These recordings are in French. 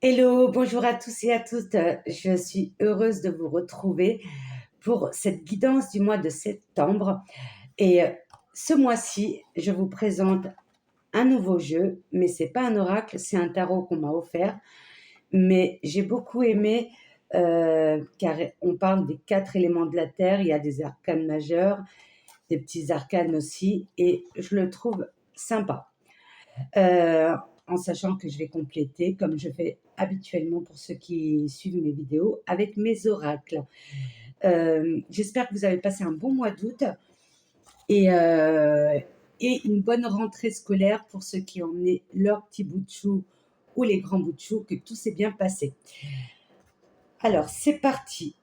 Hello, bonjour à tous et à toutes. Je suis heureuse de vous retrouver pour cette guidance du mois de septembre. Et ce mois-ci, je vous présente un nouveau jeu, mais c'est pas un oracle, c'est un tarot qu'on m'a offert. Mais j'ai beaucoup aimé car on parle des 4 éléments de la terre. Il y a des arcanes majeurs, des petits arcanes aussi, et je le trouve sympa. Euh, En sachant que je vais compléter, comme je fais habituellement pour ceux qui suivent mes vidéos, avec mes oracles. J'espère que vous avez passé un bon mois d'août et, euh, et une bonne rentrée scolaire pour ceux qui ont emmené leur petit bout de chou ou les grands bouts de chou, que tout s'est bien passé. Alors, c'est parti.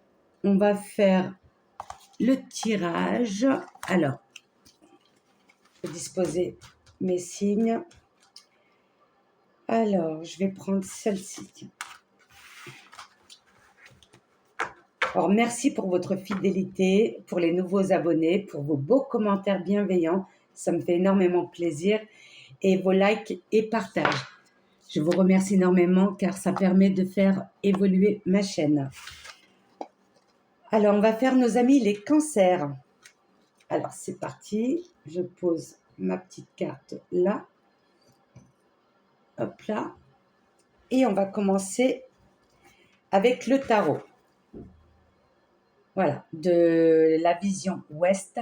On va faire le tirage. Alors, je vais disposer mes signes. Alors, je vais prendre celle-ci. Alors, merci pour votre fidélité, pour les nouveaux abonnés, pour vos beaux commentaires bienveillants. Ça me fait énormément plaisir. Et vos likes et partages. Je vous remercie énormément car ça permet de faire évoluer ma chaîne. Alors, on va faire nos amis les cancers. Alors, c'est parti. Je pose ma petite carte là. Hop là. Et on va commencer avec le tarot. Voilà, de la vision ouest.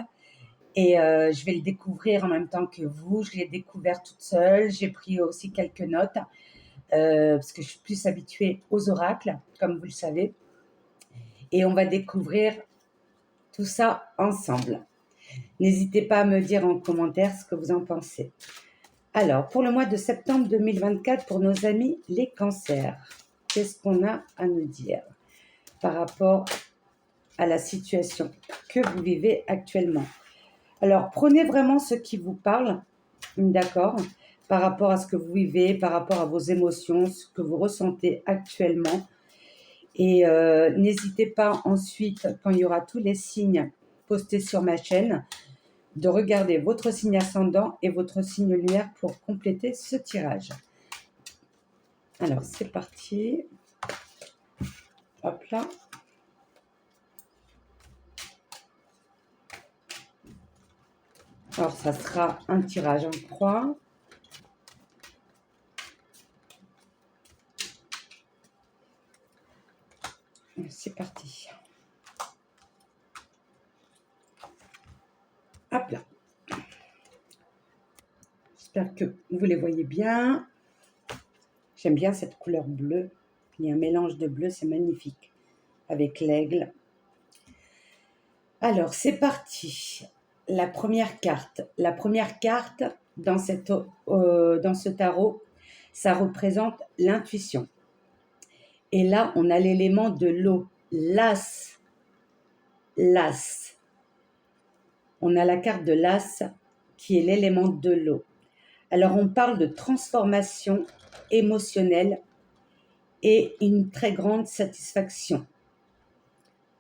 Et je vais le découvrir en même temps que vous. Je l'ai découvert toute seule. J'ai pris aussi quelques notes parce que je suis plus habituée aux oracles, comme vous le savez. Et on va découvrir tout ça ensemble. N'hésitez pas à me dire en commentaire ce que vous en pensez. Alors, pour le mois de septembre 2024, pour nos amis les cancers, qu'est-ce qu'on a à nous dire par rapport à la situation que vous vivez actuellement? Alors, prenez vraiment ce qui vous parle, d'accord, par rapport à ce que vous vivez, par rapport à vos émotions, ce que vous ressentez actuellement. Et n'hésitez pas ensuite, quand il y aura tous les signes postés sur ma chaîne, de regarder votre signe ascendant et votre signe lunaire pour compléter ce tirage. Alors, c'est parti. Hop là. Alors, ça sera un tirage en croix. C'est parti. Hop là. J'espère que vous les voyez bien. J'aime bien cette couleur bleue. Il y a un mélange de bleu, c'est magnifique. Avec l'aigle. Alors, c'est parti. La première carte. La première carte dans ce tarot, ça représente l'intuition. Et là, on a l'élément de l'eau. L'as. L'as. On a la carte de l'as qui est l'élément de l'eau. Alors, on parle de transformation émotionnelle et une très grande satisfaction.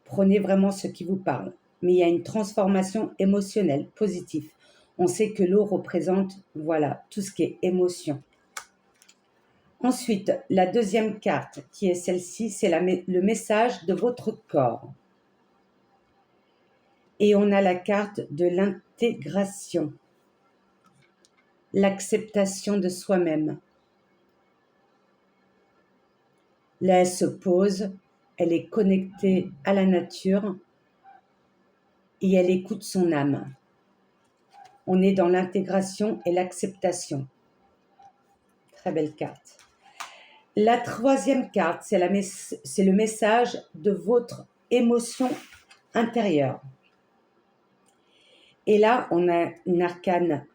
Prenez vraiment ce qui vous parle. Mais il y a une transformation émotionnelle positive. On sait que l'eau représente, voilà, tout ce qui est émotion. Ensuite, la deuxième carte, qui est celle-ci, c'est le message de votre corps. Et on a la carte de l'intégration, l'acceptation de soi-même. Là, elle se pose, elle est connectée à la nature et elle écoute son âme. On est dans l'intégration et l'acceptation. Très belle carte. La troisième carte, c'est le message de votre émotion intérieure. Et là, on a une arcane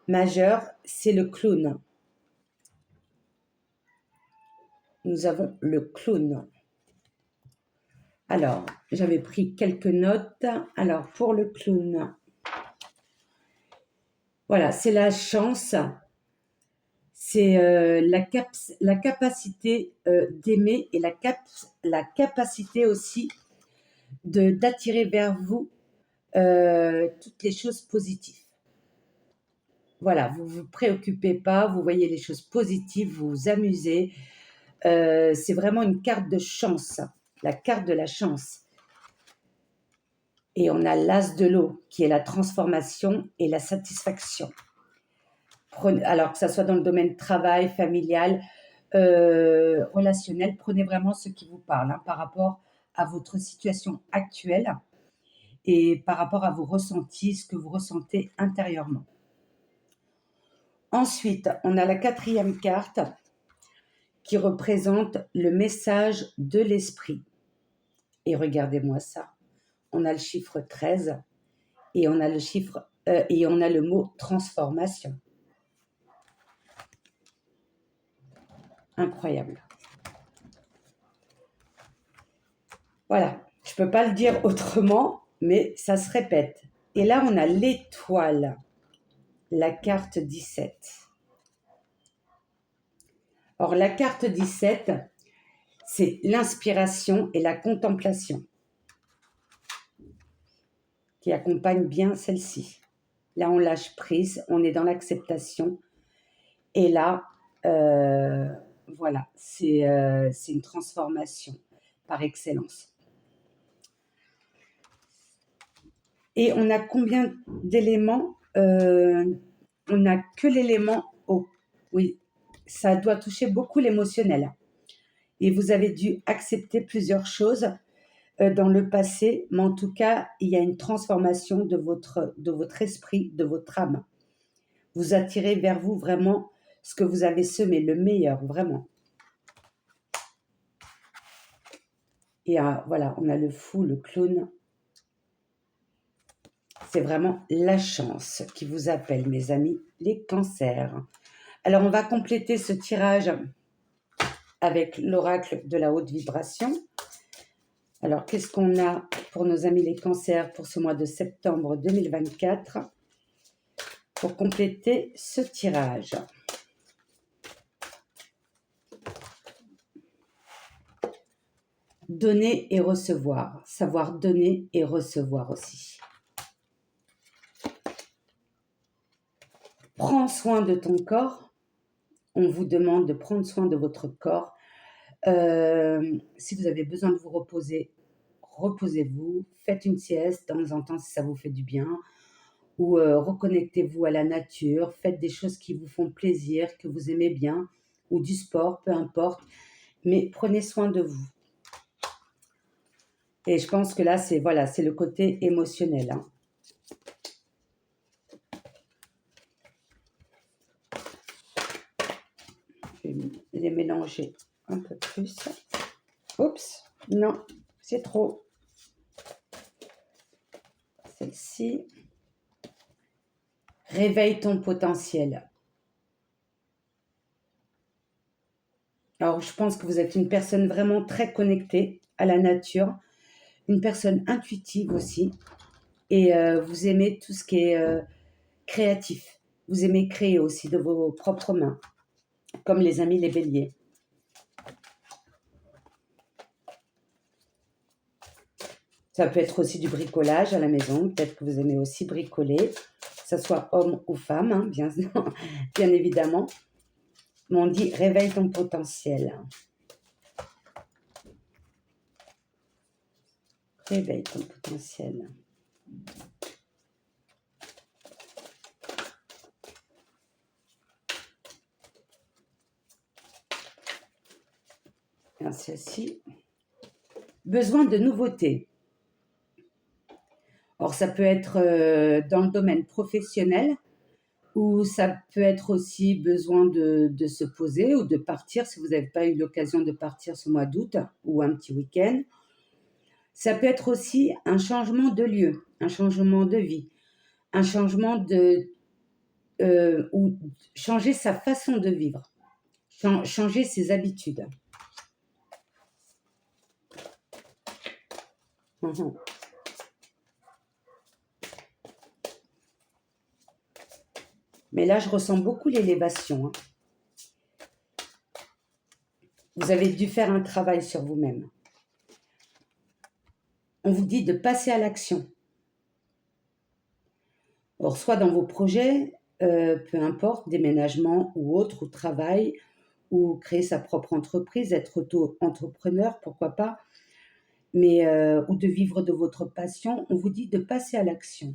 majeure, c'est le clown. Nous avons le clown. Alors, j'avais pris quelques notes. Alors, pour le clown, voilà, c'est la chance, c'est la capacité d'aimer et la capacité aussi d'attirer vers vous toutes les choses positives. Voilà, vous ne vous préoccupez pas, vous voyez les choses positives, vous vous amusez, C'est vraiment une carte de chance, la carte de la chance. Et on a l'as de l'eau, qui est la transformation et la satisfaction. Alors que ça soit dans le domaine travail, familial, relationnel, prenez vraiment ce qui vous parle par rapport à votre situation actuelle et par rapport à vos ressentis, ce que vous ressentez intérieurement. Ensuite, on a la 4e carte qui représente le message de l'esprit. Et regardez-moi ça. On a le chiffre 13 et on a le mot transformation. Incroyable. Voilà, je ne peux pas le dire autrement, mais ça se répète. Et là, on a l'étoile, la carte 17. Or, la carte 17, c'est l'inspiration et la contemplation qui accompagnent bien celle-ci. Là, on lâche prise, on est dans l'acceptation. Et là, voilà, c'est une transformation par excellence. Et on a combien d'éléments On n'a que l'élément eau. Oui, ça doit toucher beaucoup l'émotionnel. Et vous avez dû accepter plusieurs choses dans le passé, mais en tout cas, il y a une transformation de votre esprit, de votre âme. Vous attirez vers vous vraiment ce que vous avez semé, le meilleur, vraiment. Et voilà, on a le fou, le clown. C'est vraiment la chance qui vous appelle, mes amis, les cancers. Alors, on va compléter ce tirage avec l'oracle de la haute vibration. Alors, qu'est-ce qu'on a pour nos amis les cancers pour ce mois de septembre 2024 pour compléter ce tirage? Donner et recevoir, savoir donner et recevoir aussi. Prends soin de ton corps. On vous demande de prendre soin de votre corps. Si vous avez besoin de vous reposer, reposez-vous. Faites une sieste de temps en temps si ça vous fait du bien. Ou reconnectez-vous à la nature. Faites des choses qui vous font plaisir, que vous aimez bien. Ou du sport, peu importe. Mais prenez soin de vous. Et je pense que là, c'est le côté émotionnel. Je vais les mélanger un peu plus. Oups, non, c'est trop. Celle-ci. Réveille ton potentiel. Alors, je pense que vous êtes une personne vraiment très connectée à la nature, une personne intuitive aussi, et vous aimez tout ce qui est créatif. Vous aimez créer aussi de vos propres mains, comme les amis les béliers. Ça peut être aussi du bricolage à la maison. Peut-être que vous aimez aussi bricoler, que ce soit homme ou femme, bien évidemment. Mais on dit réveille ton potentiel. Réveille ton potentiel. Celle-ci. Besoin de nouveautés. Alors, ça peut être dans le domaine professionnel ou ça peut être aussi besoin de se poser ou de partir si vous n'avez pas eu l'occasion de partir ce mois d'août ou un petit week-end. Ça peut être aussi un changement de lieu, un changement de vie, un changement ou changer sa façon de vivre, changer ses habitudes. Mais là, je ressens beaucoup l'élévation. Vous avez dû faire un travail sur vous-même. On vous dit de passer à l'action. Or, soit dans vos projets, peu importe, déménagement ou autre, ou travail, ou créer sa propre entreprise, être auto-entrepreneur, pourquoi pas, mais ou de vivre de votre passion, on vous dit de passer à l'action.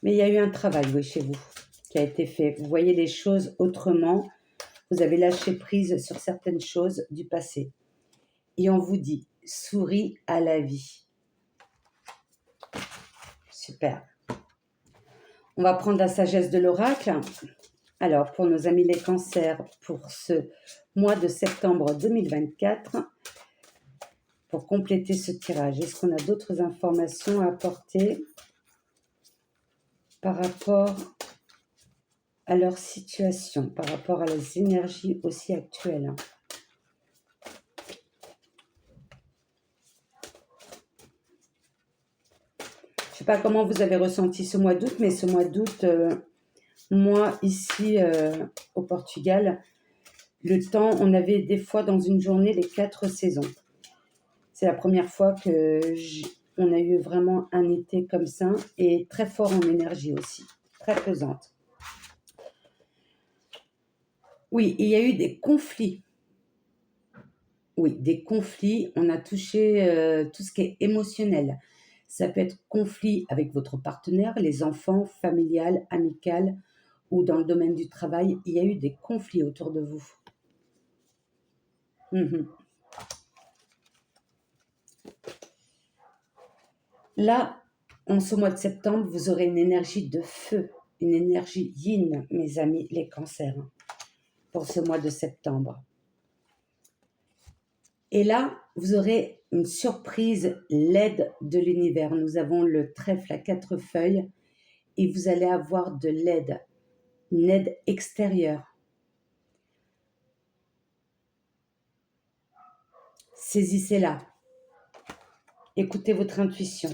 Mais il y a eu un travail, oui, chez vous, qui a été fait. Vous voyez les choses autrement. Vous avez lâché prise sur certaines choses du passé. Et on vous dit, souris à la vie. Super. On va prendre la sagesse de l'oracle. Alors, pour nos amis les cancers, pour ce mois de septembre 2024, pour compléter ce tirage, est-ce qu'on a d'autres informations à apporter par rapport à leur situation, par rapport à les énergies aussi actuelles? Je ne sais pas comment vous avez ressenti ce mois d'août, mais ce mois d'août, moi ici au Portugal, le temps, on avait des fois dans une journée les 4 saisons. C'est la première fois on a eu vraiment un été comme ça et très fort en énergie aussi, très pesante. Oui, il y a eu des conflits. Oui, des conflits. On a touché tout ce qui est émotionnel. Ça peut être conflit avec votre partenaire, les enfants, familial, amical ou dans le domaine du travail. Il y a eu des conflits autour de vous. Mhm. Là, en ce mois de septembre, vous aurez une énergie de feu, une énergie yin, mes amis, les cancers, pour ce mois de septembre. Et là, vous aurez une surprise, l'aide de l'univers. Nous avons le trèfle à 4 feuilles et vous allez avoir de l'aide, une aide extérieure. Saisissez-la. Écoutez votre intuition.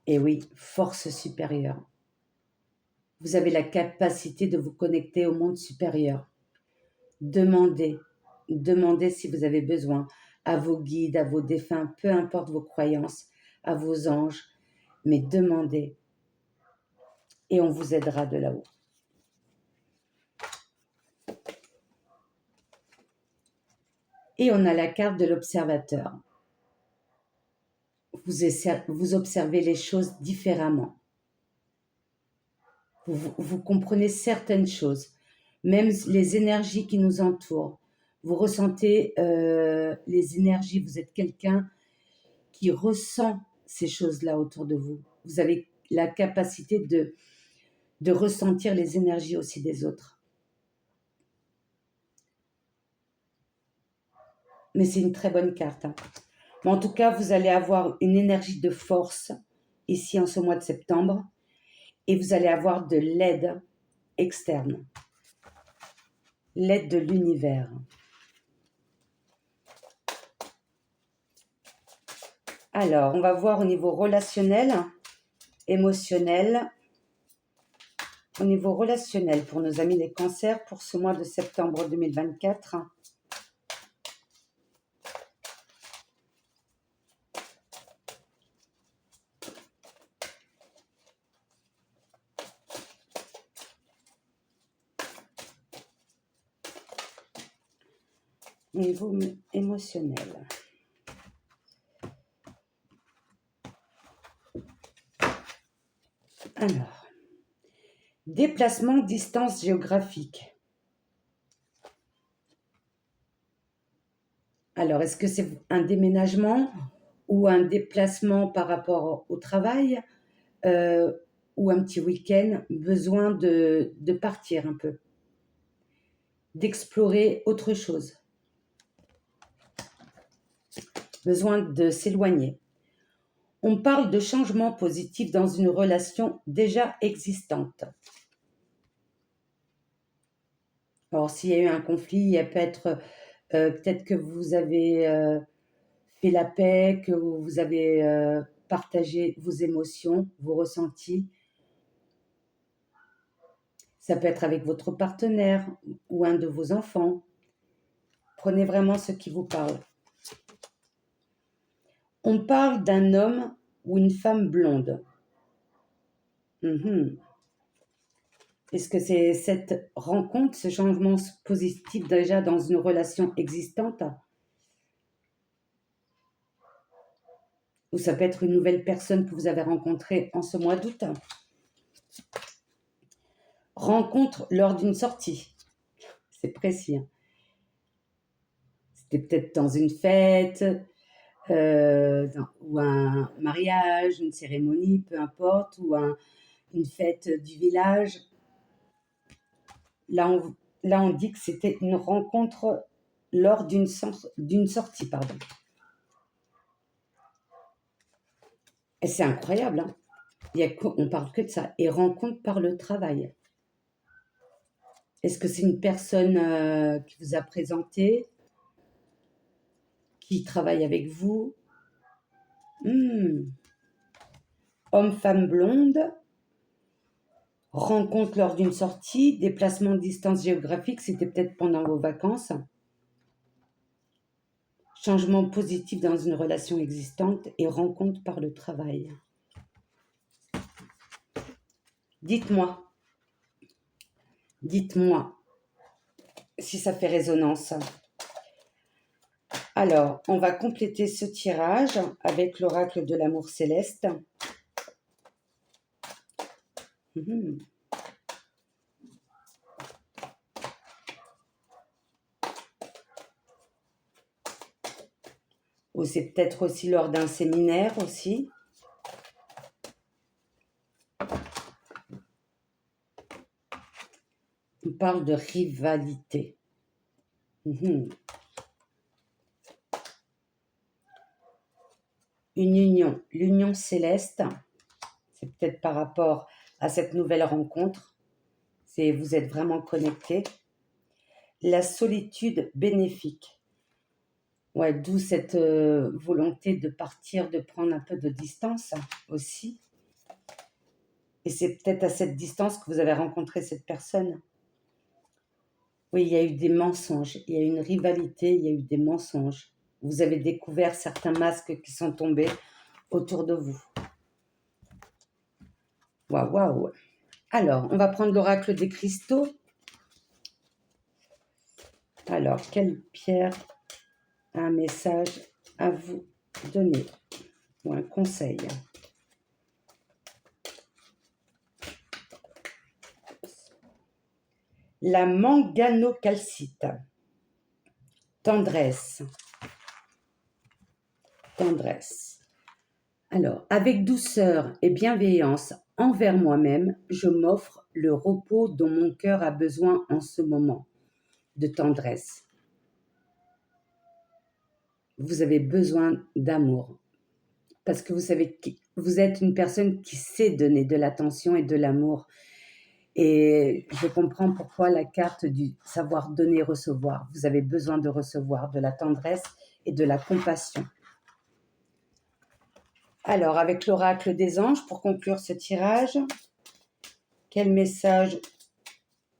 Et oui, force supérieure. Vous avez la capacité de vous connecter au monde supérieur. Demandez si vous avez besoin à vos guides, à vos défunts, peu importe vos croyances, à vos anges, mais demandez et on vous aidera de là-haut. Et on a la carte de l'observateur. Vous observez les choses différemment. Vous comprenez certaines choses, même les énergies qui nous entourent. Vous ressentez les énergies, vous êtes quelqu'un qui ressent ces choses-là autour de vous. Vous avez la capacité de ressentir les énergies aussi des autres. Mais c'est une très bonne carte. Hein. Mais en tout cas, vous allez avoir une énergie de force ici en ce mois de septembre et vous allez avoir de l'aide externe, l'aide de l'univers. Alors, on va voir au niveau relationnel, émotionnel. Au niveau relationnel, pour nos amis les cancers, pour ce mois de septembre 2024. Au niveau émotionnel. Alors, déplacement, distance géographique. Alors, est-ce que c'est un déménagement ou un déplacement par rapport au travail ou un petit week-end, besoin de partir un peu, d'explorer autre chose, besoin de s'éloigner. On parle de changement positif dans une relation déjà existante. Alors, s'il y a eu un conflit, il y a peut-être que vous avez fait la paix, que vous avez partagé vos émotions, vos ressentis. Ça peut être avec votre partenaire ou un de vos enfants. Prenez vraiment ce qui vous parle. On parle d'un homme ou une femme blonde. Mhm. Est-ce que c'est cette rencontre, ce changement positif déjà dans une relation existante, ou ça peut être une nouvelle personne que vous avez rencontrée en ce mois d'août? Rencontre lors d'une sortie, c'est précis, hein. C'était peut-être dans une fête, ou un mariage, une cérémonie, peu importe, ou une fête du village. Là, on dit que c'était une rencontre lors d'une sortie, pardon. Et c'est incroyable, hein. On parle que de ça. Et rencontre par le travail. Est-ce que c'est une personne qui vous a présenté, qui travaille avec vous? Hmm. Homme, femme blonde, rencontre lors d'une sortie, déplacement de distance géographique, c'était peut-être pendant vos vacances. Changement positif dans une relation existante et rencontre par le travail. Dites-moi, dites-moi si ça fait résonance. Alors, on va compléter ce tirage avec l'oracle de l'amour céleste. Mhm. Ou c'est peut-être aussi lors d'un séminaire aussi. On parle de rivalité. Mhm. Une union, l'union céleste, c'est peut-être par rapport à cette nouvelle rencontre. Vous êtes vraiment connectés. La solitude bénéfique. Ouais, d'où cette volonté de partir, de prendre un peu de distance aussi. Et c'est peut-être à cette distance que vous avez rencontré cette personne. Oui, il y a eu des mensonges, il y a eu une rivalité, il y a eu des mensonges. Vous avez découvert certains masques qui sont tombés autour de vous. Waouh, waouh. Alors, on va prendre l'oracle des cristaux. Alors, quelle pierre a un message à vous donner ou un conseil? La manganocalcite. Tendresse. Tendresse. Alors, avec douceur et bienveillance envers moi-même, je m'offre le repos dont mon cœur a besoin en ce moment de tendresse. Vous avez besoin d'amour parce que vous savez que vous êtes une personne qui sait donner de l'attention et de l'amour. Et je comprends pourquoi la carte du savoir donner, recevoir. Vous avez besoin de recevoir de la tendresse et de la compassion. Alors, avec l'oracle des anges, pour conclure ce tirage, quel message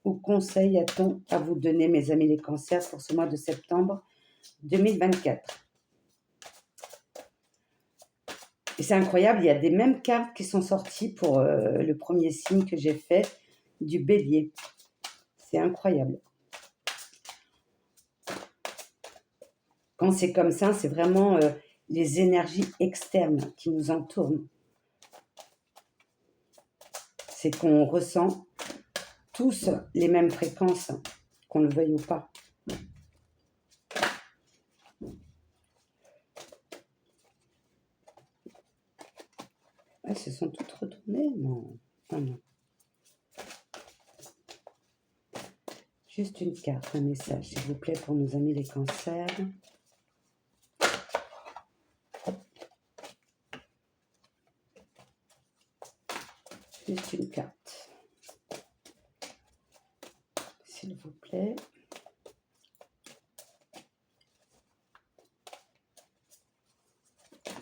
ou conseil a-t-on à vous donner, mes amis les cancers, pour ce mois de septembre 2024? Et c'est incroyable, il y a des mêmes cartes qui sont sorties pour le premier signe que j'ai fait, du bélier. C'est incroyable. Quand c'est comme ça, c'est vraiment les énergies externes qui nous entourent. C'est qu'on ressent tous les mêmes fréquences, qu'on le veuille ou pas. Elles se sont toutes retournées? Non. Ah non. Juste une carte, un message, s'il vous plaît, pour nos amis les cancers. Juste une carte. S'il vous plaît.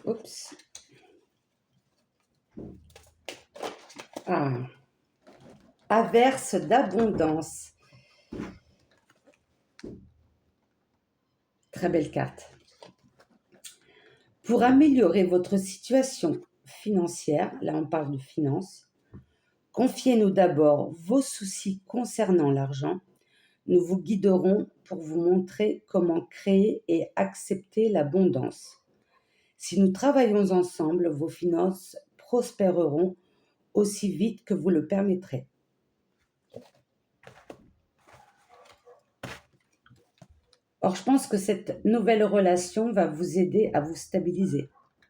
Oups. Ah. Averse d'abondance. Très belle carte. Pour améliorer votre situation financière. Là, on parle de finances. Confiez-nous d'abord vos soucis concernant l'argent. Nous vous guiderons pour vous montrer comment créer et accepter l'abondance. Si nous travaillons ensemble, vos finances prospéreront aussi vite que vous le permettrez. Or, je pense que cette nouvelle relation va vous aider à vous stabiliser,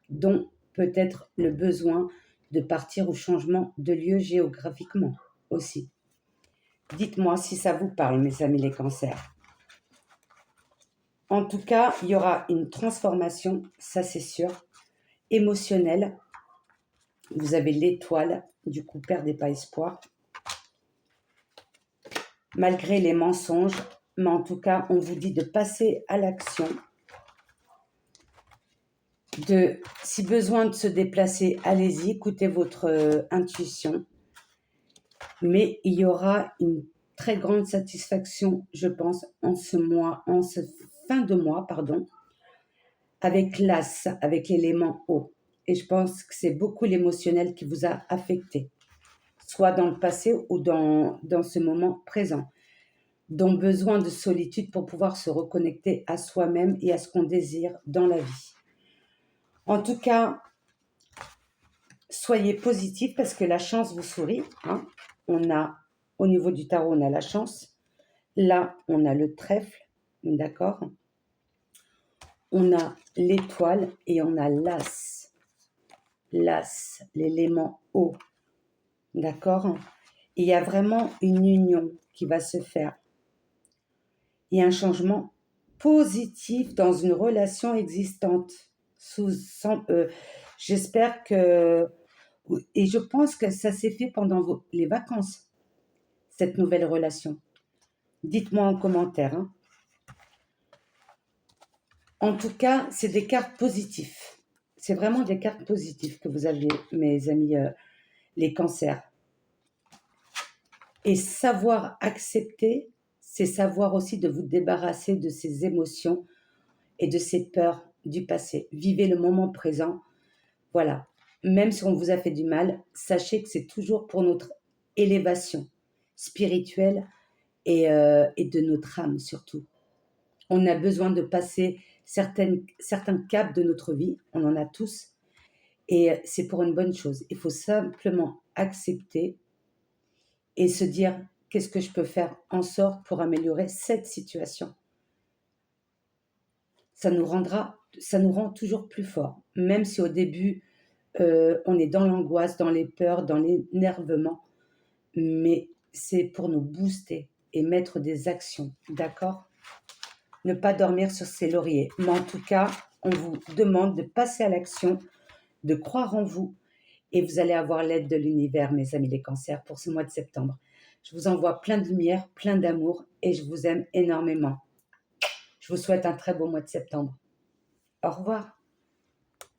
dont peut-être le besoin de partir au changement de lieu géographiquement aussi. Dites-moi si ça vous parle, mes amis les cancers. En tout cas, il y aura une transformation, ça c'est sûr, émotionnelle. Vous avez l'étoile, du coup, perdez pas espoir. Malgré les mensonges, mais en tout cas, on vous dit de passer à l'action. Si besoin de se déplacer, allez-y, écoutez votre intuition. Mais il y aura une très grande satisfaction, je pense, en ce fin de mois, avec l'As, avec l'élément eau. Et je pense que c'est beaucoup l'émotionnel qui vous a affecté, soit dans le passé ou dans ce moment présent, dont besoin de solitude pour pouvoir se reconnecter à soi-même et à ce qu'on désire dans la vie. En tout cas, soyez positifs parce que la chance vous sourit. On a, au niveau du tarot, on a la chance. Là, on a le trèfle, d'accord? On a l'étoile et on a l'as. L'as, l'élément eau, d'accord? Il y a vraiment une union qui va se faire. Il y a un changement positif dans une relation existante. J'espère que... Et je pense que ça s'est fait pendant les vacances, cette nouvelle relation. Dites-moi en commentaire. En tout cas, c'est des cartes positives. C'est vraiment des cartes positives que vous avez, mes amis, les cancers. Et savoir accepter, c'est savoir aussi de vous débarrasser de ces émotions et de ces peurs du passé. Vivez le moment présent. Voilà. Même si on vous a fait du mal, sachez que c'est toujours pour notre élévation spirituelle et de notre âme surtout. On a besoin de passer certains caps de notre vie, on en a tous, et c'est pour une bonne chose. Il faut simplement accepter et se dire qu'est-ce que je peux faire en sorte pour améliorer cette situation. Ça nous rend toujours plus fort, même si au début, on est dans l'angoisse, dans les peurs, dans l'énervement, mais c'est pour nous booster et mettre des actions, d'accord? Ne pas dormir sur ses lauriers. Mais en tout cas, on vous demande de passer à l'action, de croire en vous, et vous allez avoir l'aide de l'univers, mes amis les cancers, pour ce mois de septembre. Je vous envoie plein de lumière, plein d'amour, et je vous aime énormément. Je vous souhaite un très beau mois de septembre. Au revoir.